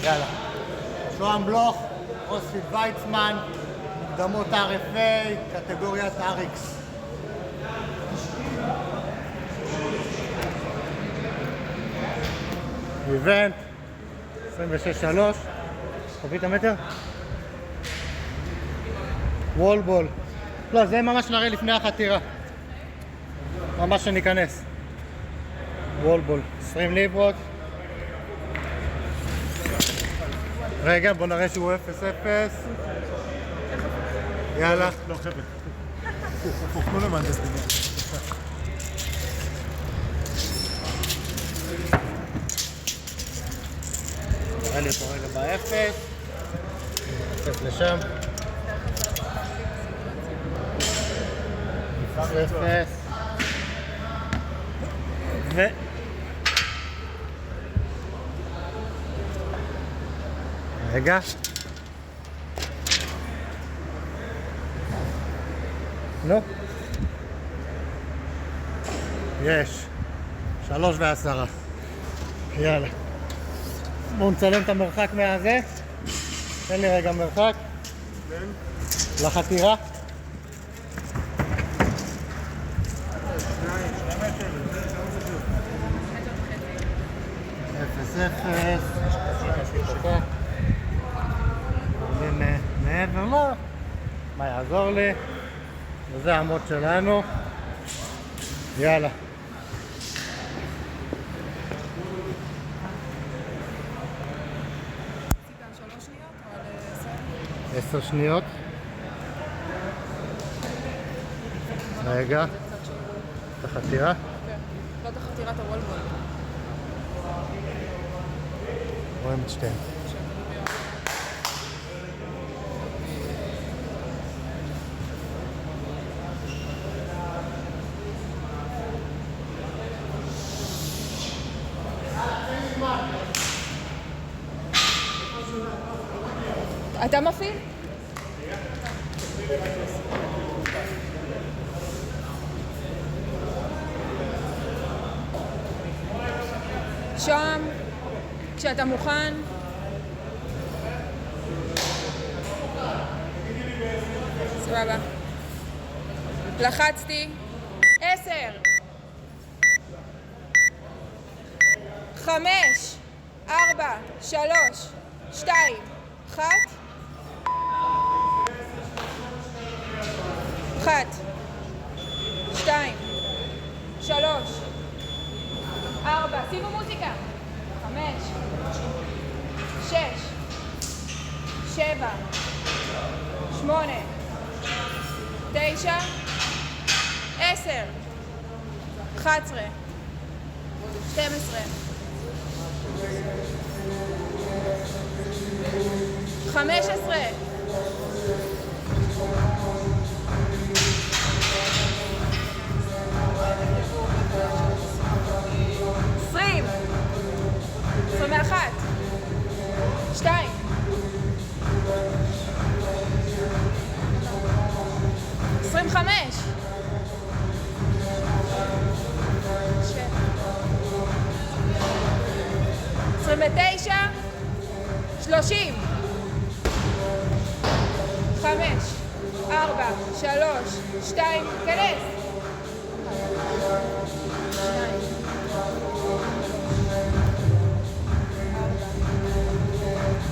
יאללה. שוהם בלוך, קרוספיט ויצמן, מוקדמות RFA, קטגוריית RX. איבנט, 26-3, חבית המטר. וולבול. לא, זה ממש נראה לפני החתירה. ממש שניכנס. וולבול, 20 ליברות. רגע, בוא נראה שהוא 0-0. יאללה. לא, חבר'ה. הפוך, תנו למהנדס בניין. נראה לי אותו רגע ב-0. נצטט לשם. 0-0. רגע. נו. יש. 3:10. יאללה. בואו נצלם את המרחק מהזה. תן לי רגע מרחק. לחתירה. 0-0. מעבר לו. מה יעזור לי? וזה העמוד שלנו. יאללה. עשית 3 שניות או על 10? 10 שניות. רגע. את החתירה. לא את החתירת הוולבול. רואים את שתיהם. אתה מפעיל? שם, כשאתה מוכן. סבבה. לחצתי. 10 5 4 3 2 1 1 2 3 4 שימו מוזיקה 5 6 7 8 9 10 11 12 15 20 21 2 25 29 30 5 4 3 2 כנס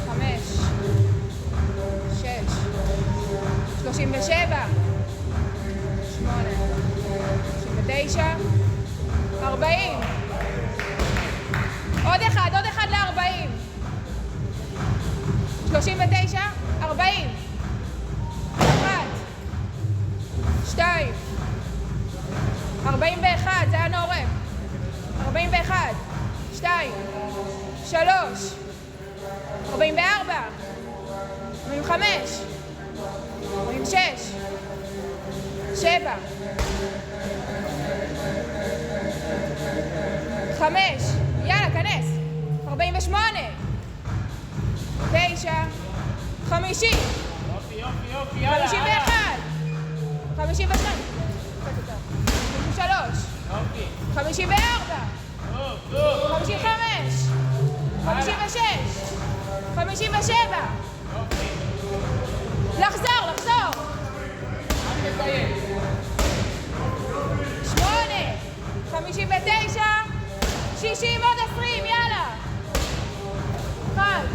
5 6 37 8 39 40 עוד אחד ל-40 39 40 1 2 41 זה היה נורם 41 2 3 44 45 46 7 5 יאללה, כנס 48 9 50 יאללה 51 52 53 54 55 56 57. לחזור, לחזור. 8. 59. 60 עוד 20, יאללה. 1.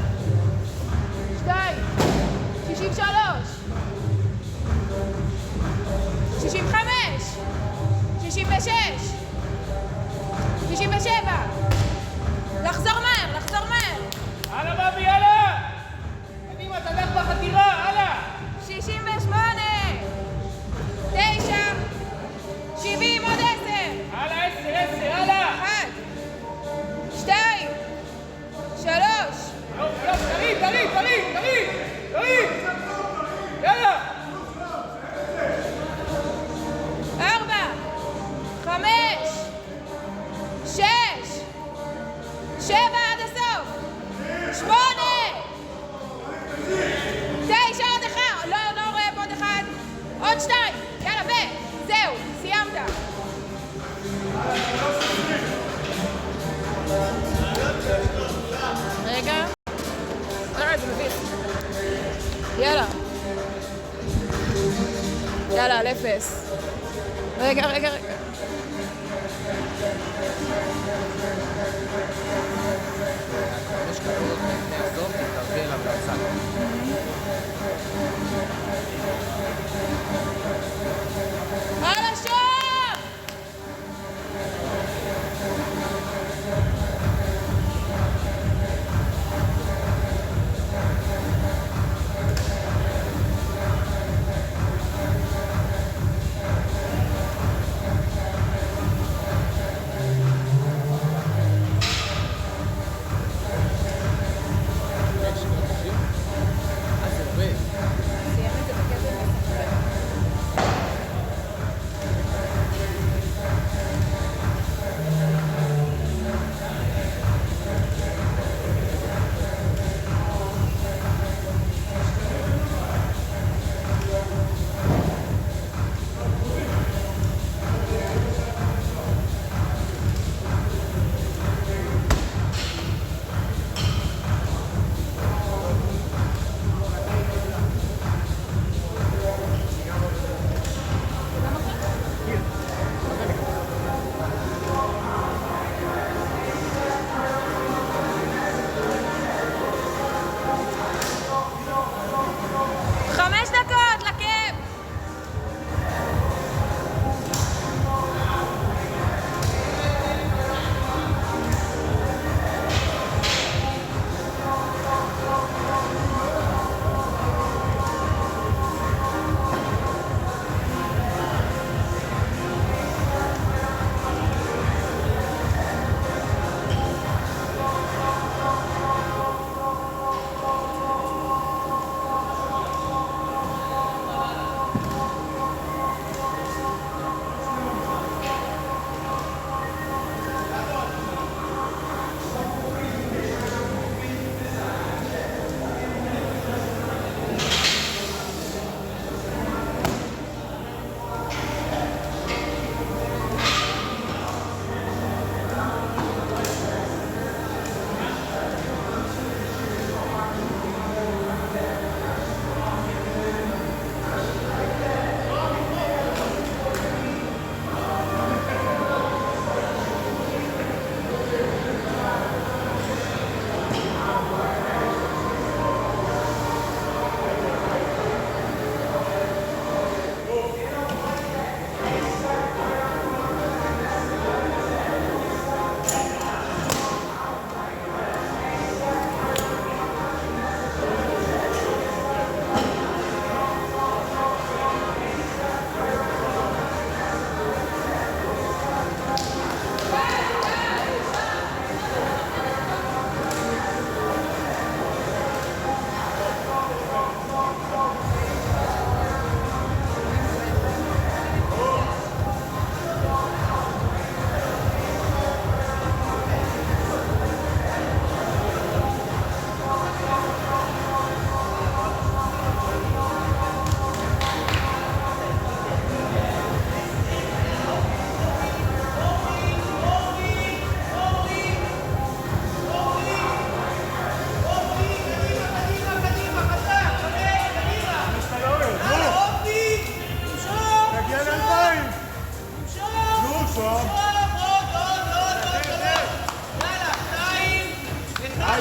2. 63. 65. 66. 67. לחזור מהר, לחזור מהר. הלאה, בבי, הלאה! קדימה, תלך בחתירה, הלאה! 68. 9. 70 עוד 10. הלאה, 10, הלאה! 1. 2. 3. תריד, תריד, תריד, תריד! תריד! יאללה! 4. 5. 6. 7 עד הסוף. 8. 9 עוד 1. לא רואה עוד 1. עוד 2. יאללה, זהו, סיימת. רגע. זה מביך. יאללה. יאללה, על 0. רגע. יש כדורות מהסוף, תתרבי אליו לצד. על השור!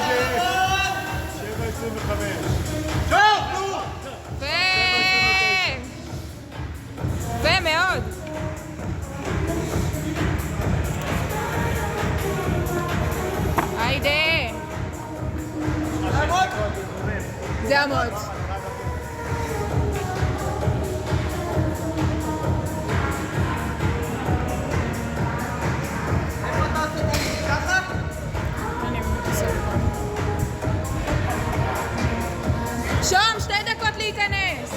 היידה! 7:25. יפה מאוד. היידה. זה המות. שום, 2 דקות להיכנס.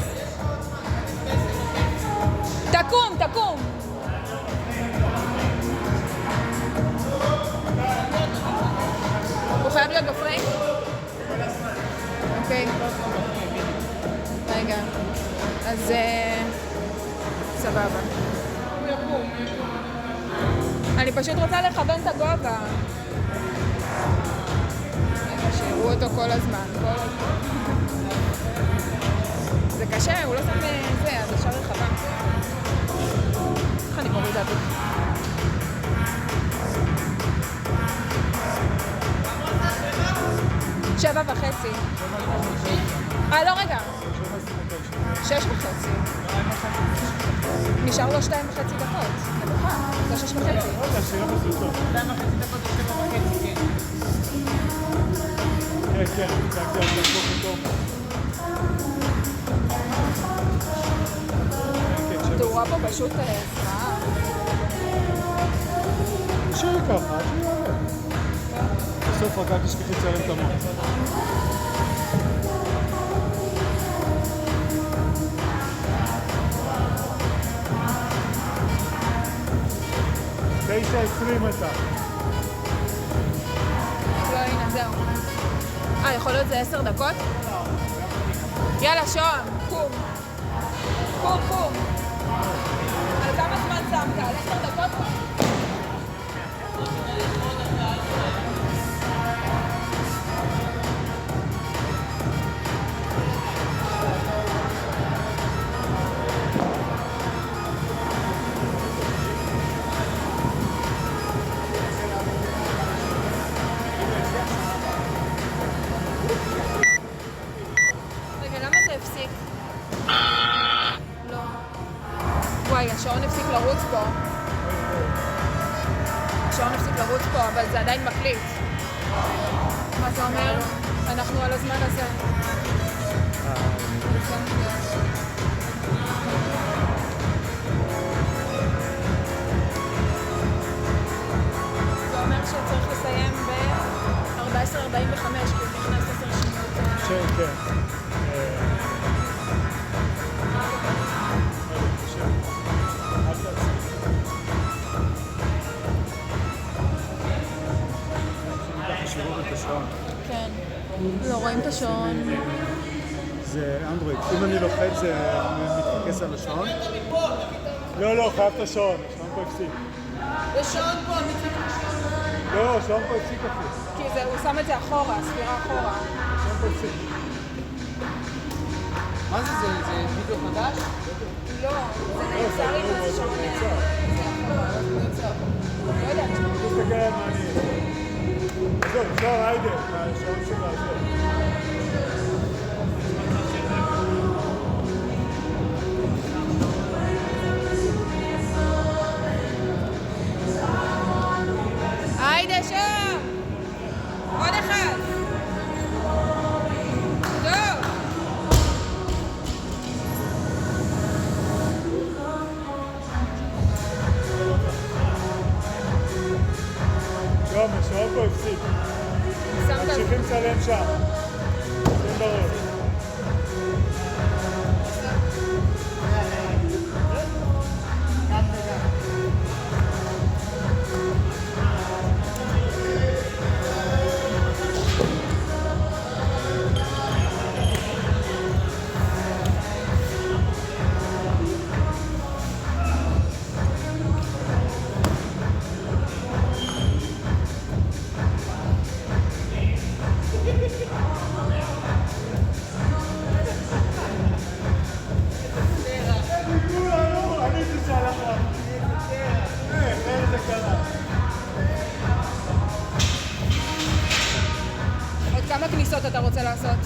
תקום, תקום. הוא חייב להיות בפריים? אוקיי. רגע. אז סבבה. אני פשוט רוצה לכוון את הגובה. שיראו אותו כל הזמן. זה קשה, הוא לא שם זה, אז אפשר רחבה. איך אני מורידה אותי? שבע וחצי. לא, רגע. 6:30. נשאר לו 2.5 דקות. נבוכה, זה 6:30. כן, צעקתי על תקוף אותו. תאורה פה פשוט זוועה. תשאירי ככה, עד שהוא יעלה. בסוף רק אל תשכחי לצלם את המוח. תשע 20 אתה. לא, הנה, זהו. יכול להיות זה 10 דקות? יאללה, שוהם, קום. קום. על כמה זמן שמת? על 10 דקות? השעון הפסיק לרוץ פה, אבל זה עדיין מקליט. מה זה אומר? אנחנו על הזמן הזה. זה אומר שצריך לסיים ב-14:45, כי הוא נכנס 10 שניות. כן. כן, לא רואים את השעון. זה אנדרואיד, אם אני לוחץ זה מתפקס על השעון? לא, חייב את השעון, השעון פה הפסיק. יש שעון פה, לא, השעון פה הפסיק אפילו. כי הוא שם את זה אחורה, ספירה אחורה. השעון פה הפסיק. מה זה? זה וידאו חדש? לא, זה נעצר עם איזה שעון. לא יודעת. תסתכל על מה אני... זהו, אפשר היידה, השעון שלה זה. היידה שם! עוד אחד! טוב! לא, השעון פה הפסיק. ממשיכים לצלם שם. שים בראש. כמה כניסות אתה רוצה לעשות?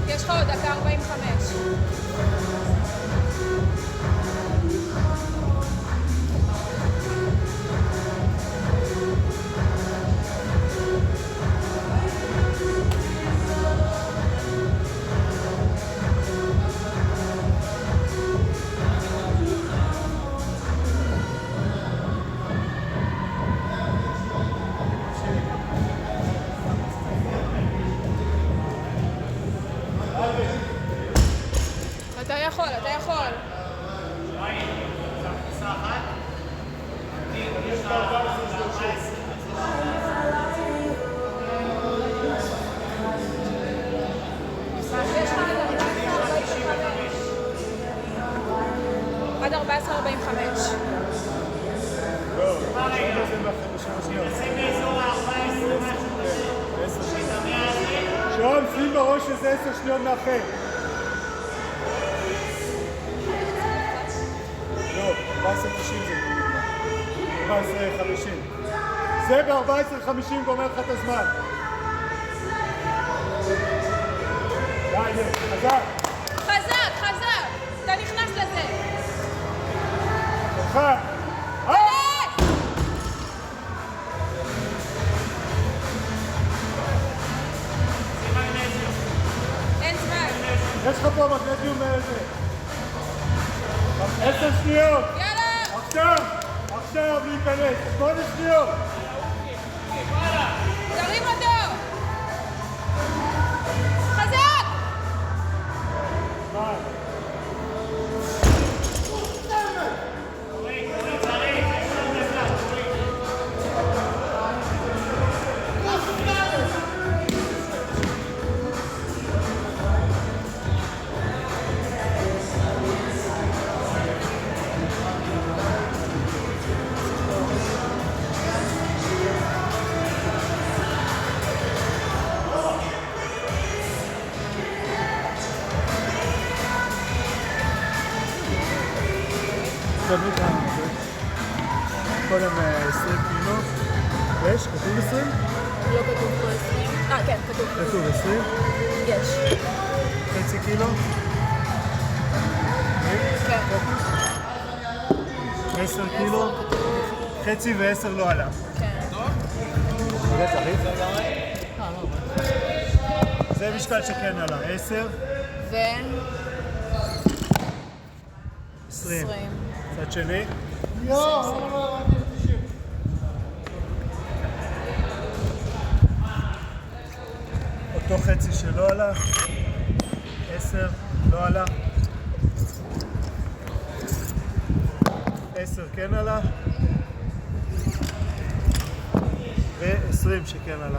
יש לך עוד דקה 45. אתה יכול, אתה יכול. עד 14:45. לא, שרון, שים בראש שזה 10 שניות מאחר. לא, 14:90 זה נגמר. 14:50. זה ב-14:50 גומר לך את הזמן. די, חזק. חזק, חזק. אתה נכנס לזה. חזק. אין זמן. יש לך פה מגנזיום מאיזה? 10 שניות. יאללה. עכשיו להיכנס. 8 שניות. תרים אותו. חזק. ביי. תמיד קודם 20 קילו. יש? כתוב 20? לא כתוב פה 20. כן, כתוב. כתוב 20? יש. חצי קילו? כן. 10 קילו? חצי ו10 לא עלה. כן. זה תריף? זה משקל שכן עלה. 10? ו... 20. צד שני? אותו חצי שלא עלה. 10 לא עלה. 10 כן עלה. ו20 שכן עלה.